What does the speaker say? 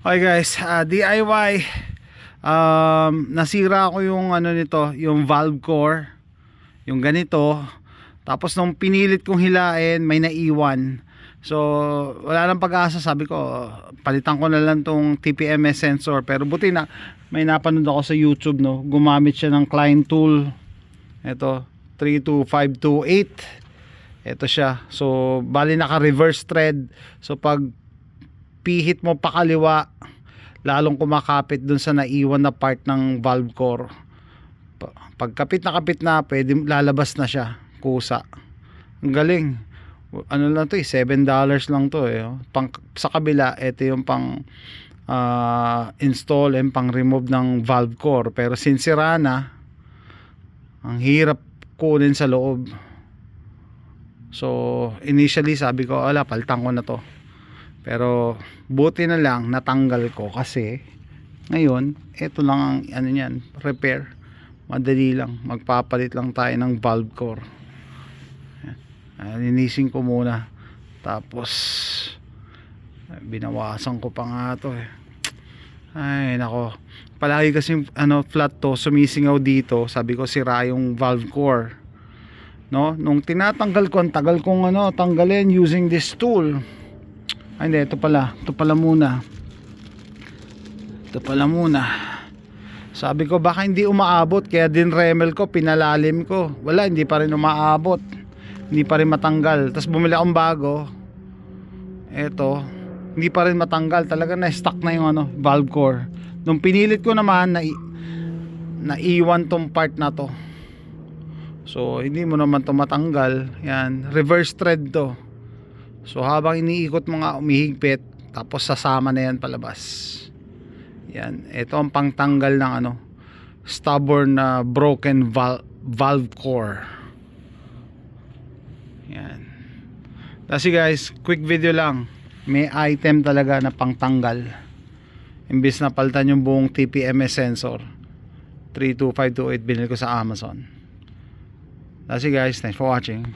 Okay guys, DIY. Nasira ko yung ano nito, yung valve core, yung ganito. Tapos nung pinilit kong hilain, may naiwan. So wala nang pag-asa, sabi ko palitan ko na lang tong TPMS sensor. Pero buti na may napanood ako sa YouTube, no, gumamit siya ng Klein tool. Ito 32528. Ito siya. So bali naka reverse thread. So pag pihit mo pa kaliwa, lalong kumakapit dun sa naiwan na part ng valve core. Pagkapit na pwede lalabas na siya, kusa. Ang galing. Ano lang to eh, $7 lang to eh. Sa kabila, ito yung pang install and pang remove ng valve core. Pero sinsira na, ang hirap kunin sa loob. So initially sabi ko, ala, palitan ko na to. Pero buti na lang natanggal ko, kasi ngayon ito lang ang ano niyan, repair. Madali lang, magpapalit lang tayo ng valve core. Linisin ko muna, tapos binawasan ko pa nga to eh. Ay nako, palagi kasi ano, flat to, sumisingaw dito. Sabi ko sira yung valve core, no? Nung tinatanggal ko, ang tagal kong ano, tanggalin using this tool. Ay hindi, ito pala muna. Sabi ko baka hindi umaabot, kaya din remel ko, pinalalim ko. Wala, hindi pa rin umaabot, hindi pa rin matanggal. Tapos bumili akong bago, eto, hindi pa rin matanggal. Talaga na stuck na yung ano, valve core. Nung pinilit ko naman, naiwan tong part na to. So hindi mo naman to matanggal. Yan, reverse thread to. So habang iniikot mo nga, umihigpit, tapos sasama na yan palabas. Yan, ito ang pangtanggal ng ano, stubborn na broken valve core. Yan. Kasi guys, quick video lang. May item talaga na pangtanggal. Imbis na palitan yung buong TPMS sensor, 32528 binili ko sa Amazon. That's it guys, thanks for watching.